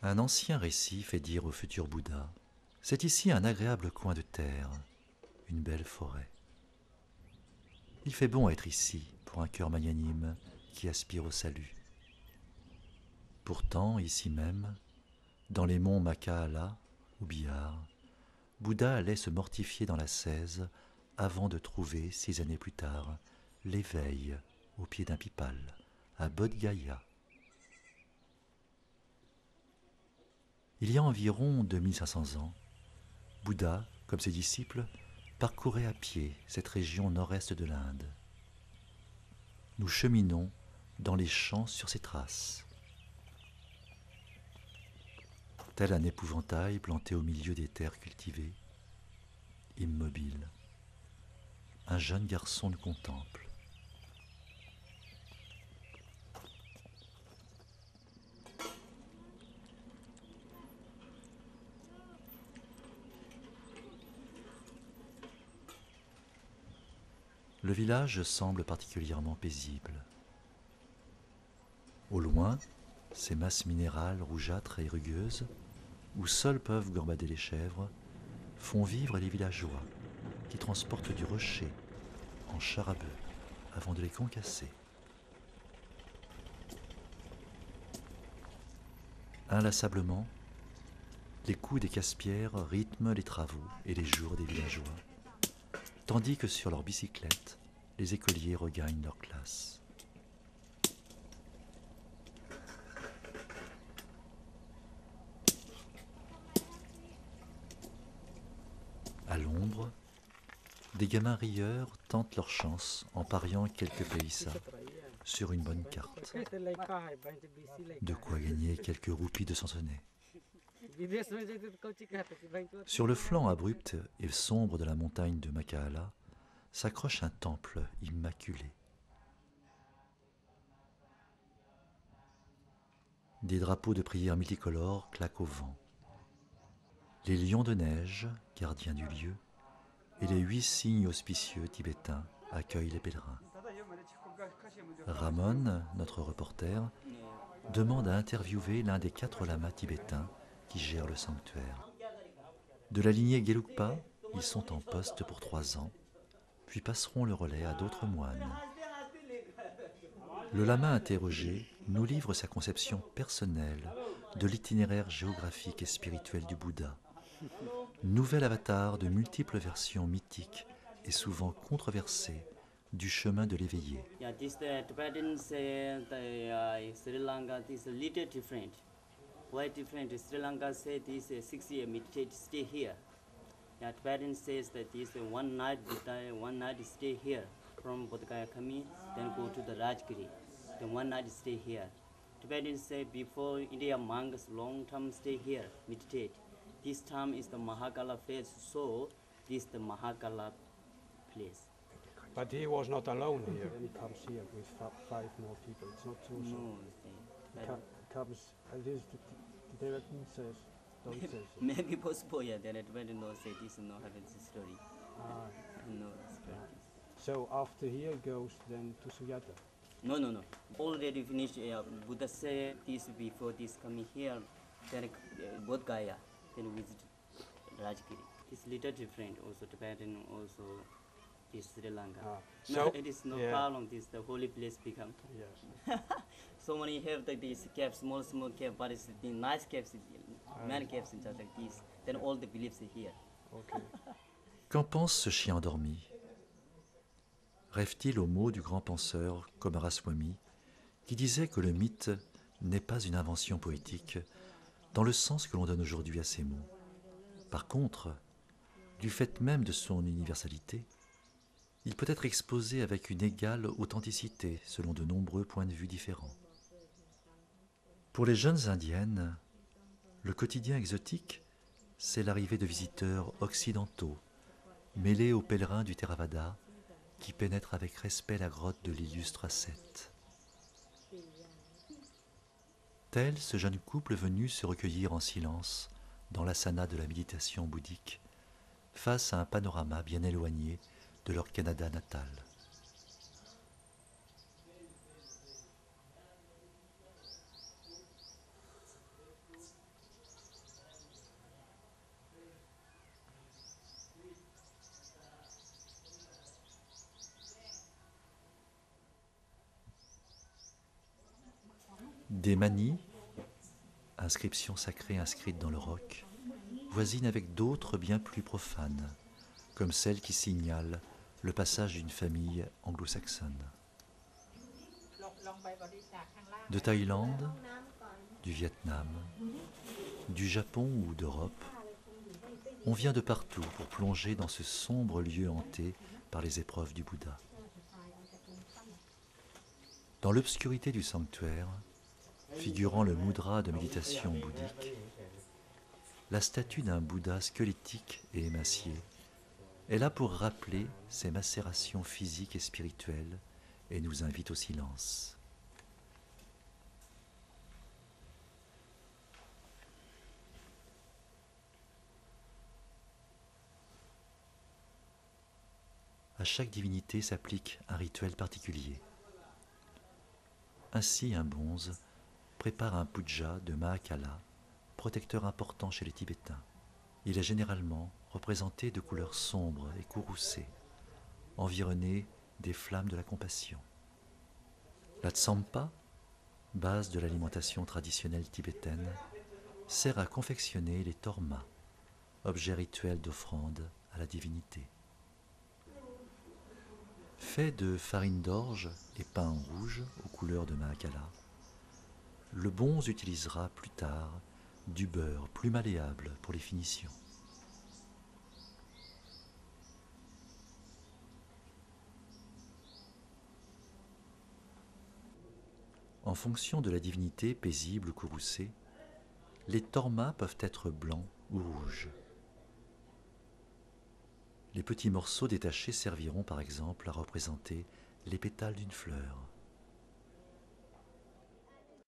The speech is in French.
Un ancien récit fait dire au futur Bouddha: c'est ici un agréable coin de terre, une belle forêt. Il fait bon être ici pour un cœur magnanime qui aspire au salut. Pourtant, ici même, dans les monts Makahala ou Bihar, Bouddha allait se mortifier dans l'ascèse avant de trouver, 6 années plus tard, l'éveil au pied d'un pipal, à Bodh Gaya. Il y a environ 2500 ans, Bouddha, comme ses disciples, parcourait à pied cette région nord-est de l'Inde. Nous cheminons dans les champs sur ses traces. Tel un épouvantail planté au milieu des terres cultivées, immobile, un jeune garçon nous contemple. Le village semble particulièrement paisible. Au loin, ces masses minérales rougeâtres et rugueuses, où seules peuvent gambader les chèvres, font vivre les villageois qui transportent du rocher en char à bœuf avant de les concasser. Inlassablement, les coups des casse-pierres rythment les travaux et les jours des villageois, tandis que sur leurs bicyclettes, les écoliers regagnent leur classe. À l'ombre, des gamins rieurs tentent leur chance en pariant quelques païsas sur une bonne carte. De quoi gagner quelques roupies de Sansonnet. Sur le flanc abrupt et sombre de la montagne de Makahala s'accroche un temple immaculé. Des drapeaux de prière multicolores claquent au vent. Les lions de neige, gardiens du lieu, et les 8 signes auspicieux tibétains accueillent les pèlerins. Ramon, notre reporter, demande à interviewer l'un des 4 lamas tibétains qui gèrent le sanctuaire. De la lignée Gelugpa, ils sont en poste pour 3 ans, puis passeront le relais à d'autres moines. Le lama interrogé nous livre sa conception personnelle de l'itinéraire géographique et spirituel du Bouddha. Nouvel avatar de multiples versions mythiques et souvent controversées du chemin de l'éveillé. Sri Lanka is a little different. Why different? Sri Lanka said this 6 year meditate stay here. Tibetan says that this one night stay here from Bodh Gaya coming, then go to the Rajgiri. Then one night stay here. Tibetans say before India monks long term stay here, meditate. This time is the Mahakala phase, so this is the Mahakala place. But he was not alone here. He comes here with 5 more people. It's not true. No, He comes, at least the Tibetan says, don't say so. maybe possible, yeah, then Tibetan no say this no have this story. Ah, No story. so after here goes then to Suyata. No. Already finished. Buddha said this before this coming here, then Bodh Gaya, then visit Rajgiri. It's little different. Also Tibetan, also this Sri Lanka. So it is no yeah. problem. This the holy place become. Yes. So many have these caves, small cave, but it's the nice caves, many caves just like this. Then all the beliefs are here. Okay. Qu'en pense ce chien endormi? Rêve-t-il aux mots du grand penseur Kumaraswamy, qui disait que le mythe n'est pas une invention poétique dans le sens que l'on donne aujourd'hui à ces mots. Par contre, du fait même de son universalité, il peut être exposé avec une égale authenticité selon de nombreux points de vue différents. Pour les jeunes indiennes, le quotidien exotique, c'est l'arrivée de visiteurs occidentaux, mêlés aux pèlerins du Theravada, qui pénètrent avec respect la grotte de l'illustre ascète. Tel ce jeune couple venu se recueillir en silence dans l'asana de la méditation bouddhique, face à un panorama bien éloigné de leur Canada natal. Des manis, inscriptions sacrées inscrites dans le roc, voisinent avec d'autres bien plus profanes, comme celle qui signale le passage d'une famille anglo-saxonne. De Thaïlande, du Vietnam, du Japon ou d'Europe, on vient de partout pour plonger dans ce sombre lieu hanté par les épreuves du Bouddha. Dans l'obscurité du sanctuaire, figurant le mudra de méditation bouddhique, la statue d'un Bouddha squelettique et émacié est là pour rappeler ses macérations physiques et spirituelles et nous invite au silence. À chaque divinité s'applique un rituel particulier. Ainsi, un bonze prépare un puja de Mahakala, protecteur important chez les Tibétains. Il est généralement représenté de couleurs sombres et courroucées, environné des flammes de la compassion. La tsampa, base de l'alimentation traditionnelle tibétaine, sert à confectionner les tormas, objets rituels d'offrande à la divinité. Fait de farine d'orge et pain rouge aux couleurs de Mahakala, le bonze utilisera plus tard du beurre plus malléable pour les finitions. En fonction de la divinité paisible ou courroucée, les tormas peuvent être blancs ou rouges. Les petits morceaux détachés serviront par exemple à représenter les pétales d'une fleur.